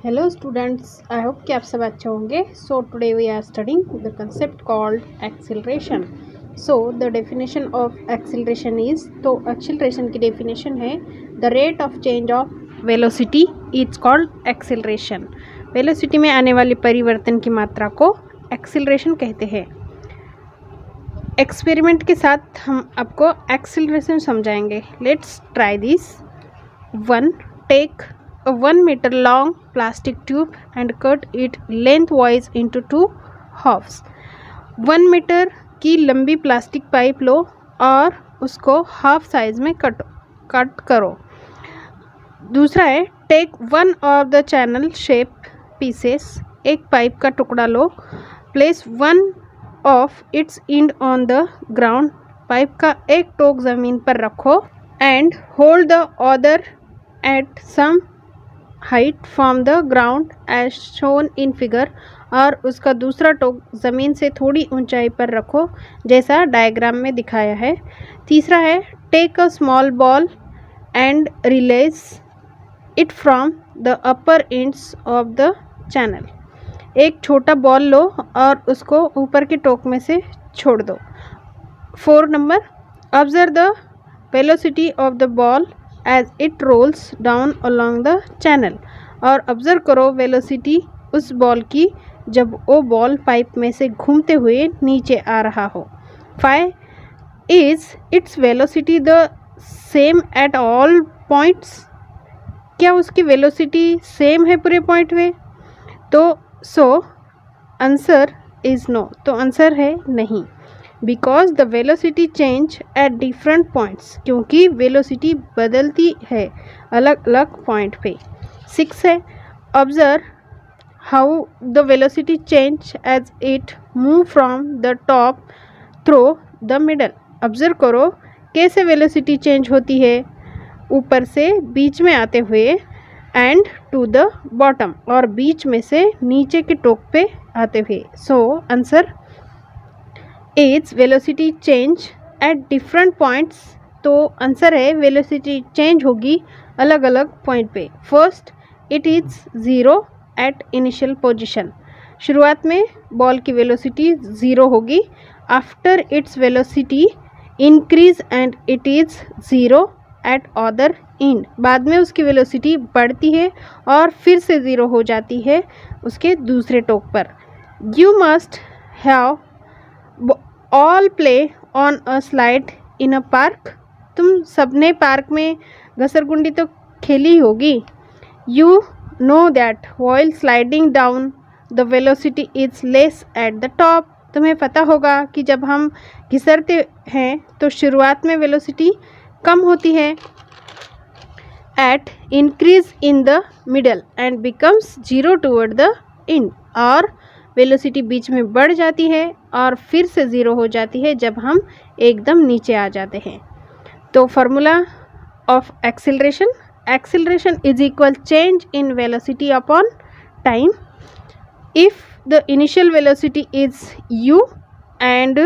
Hello students, I hope कि आप सब अच्छे होंगे। So today we are studying the concept called acceleration. So the definition of acceleration is, तो acceleration की डेफिनेशन है the rate of change of velocity is called acceleration. Velocity में आने वाले परिवर्तन की मात्रा को एक्सीलरेशन कहते हैं। एक्सपेरिमेंट के साथ हम आपको एक्सीलरेशन समझाएंगे। Let's try this. 1. Take a 1 meter long plastic tube and cut it lengthwise into 2 halves. 1 metre की लंबी प्लास्टिक पाइप लो और उसको हाफ साइज में कट करो। दूसरा है, take 1 of the channel shape pieces. एक पाइप का टुकड़ा लो, place 1 of its end on the ground. Pipe का एक टोक ज़मीन पर रखो and hold the other at some height from the ground as shown in figure। और उसका दूसरा टोक ज़मीन से थोड़ी ऊंचाई पर रखो जैसा डायग्राम में दिखाया है। तीसरा है, take a small ball and release it from the upper ends of the channel. एक छोटा बॉल लो और उसको ऊपर के टोक में से छोड़ दो। 4 number, observe the velocity of the ball as it rolls down along the channel. और ऑब्जर्व करो वेलोसिटी उस बॉल की जब वो बॉल पाइप में से घूमते हुए नीचे आ रहा हो। 5. Is its velocity the same at all points. क्या उसकी वेलोसिटी सेम है पूरे पॉइंट में? तो आंसर इज नो। तो आंसर है नहीं। Because the velocity change at different points, क्योंकि वेलोसिटी बदलती है अलग अलग पॉइंट पे। 6 है, observe how the velocity change as it move from the top through the middle. Observe करो कैसे वेलोसिटी चेंज होती है ऊपर से बीच में आते हुए एंड टू द बॉटम, और बीच में से नीचे के टोक पे आते हुए। So answer is velocity change at different points. तो आंसर है वेलोसिटी चेंज होगी अलग अलग पॉइंट पे। First, it is 0 at initial position. शुरुआत में बॉल की वेलोसिटी 0 होगी। After its velocity increase and it is 0 eight other and. बाद में उसकी वेलोसिटी बढ़ती है और फिर से 0 हो जाती है उसके दूसरे टोक पर। You must have all play on a slide in a park. तुम सबने पार्क में घसरगुंडी तो खेली होगी। You know that while sliding down the velocity is less at the top. तुम्हें पता होगा कि जब हम घिसरते हैं तो शुरुआत में वेलोसिटी कम होती है। It increase in the middle and becomes 0 toward the end. और वेलोसिटी बीच में बढ़ जाती है और फिर से 0 हो जाती है जब हम एकदम नीचे आ जाते हैं। तो formula of acceleration, acceleration is equal change in velocity upon time. If the initial velocity is u and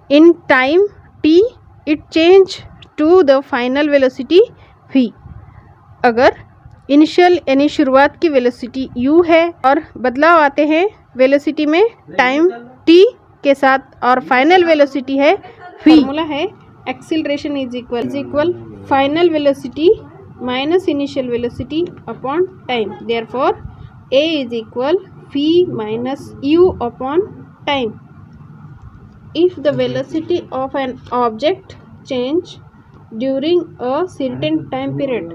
in time t it change to the final velocity v। अगर इनिशियल यानी शुरुआत की वेलोसिटी u है और बदलाव आते हैं velocity में टाइम t के साथ, और फाइनल वेलोसिटी है v। फॉर्मूला है acceleration is equal final velocity minus initial velocity upon time. Therefore a is equal v minus u upon time. If the velocity of an object change during a certain time period.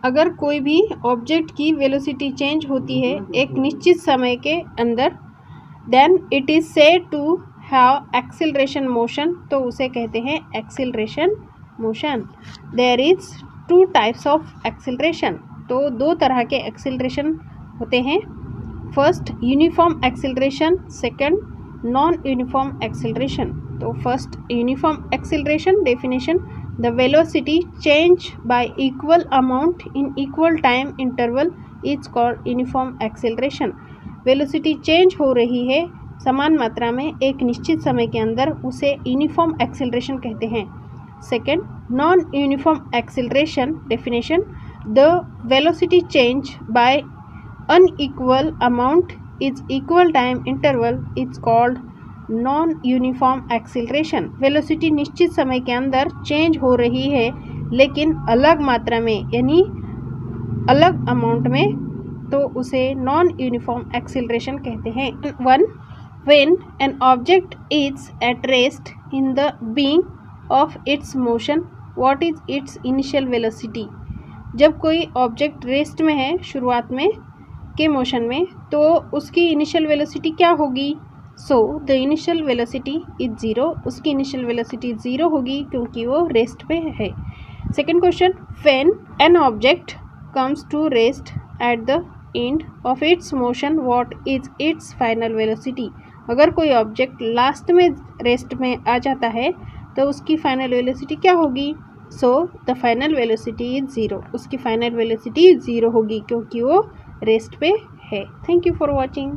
अगर कोई भी object की velocity change होती है एक निश्चित समय के अंदर, then it is said to have acceleration motion. तो उसे कहते हैं acceleration motion. There is 2 types of acceleration. तो 2 तरह के एक्सीलरेशन होते हैं। First, uniform acceleration. Second, non uniform acceleration. तो first, uniform acceleration definition, the velocity change by equal amount in equal time interval is called uniform acceleration। Velocity change हो रही है समान मात्रा में एक निश्चित समय के अंदर, उसे यूनिफॉर्म एक्सीलरेशन कहते हैं। Second, non uniform acceleration definition, the velocity change bye unequal amount is equal time interval is called non uniform acceleration. Velocity निश्चित समय के अंदर चेंज हो रही है लेकिन अलग मात्रा में यानी अलग अमाउंट में, तो उसे नॉन यूनिफॉर्म एक्सीलरेशन कहते हैं। 1. When an object is at rest in the being of its motion, what is its initial velocity? जब कोई ऑब्जेक्ट रेस्ट में है, शुरुआत में के मोशन में, तो उसकी इनिशियल वेलोसिटी क्या होगी? So the initial velocity is 0। उसकी इनिशियल वेलोसिटी 0 होगी क्योंकि वो रेस्ट पे है। Second question, when an object comes to rest at the end of its motion, what is its final velocity? अगर कोई ऑब्जेक्ट लास्ट में रेस्ट में आ जाता है तो उसकी फाइनल वेलोसिटी क्या होगी? So the final velocity is 0। उसकी फाइनल वेलोसिटी 0 होगी क्योंकि वो रेस्ट पे है। Thank you for watching.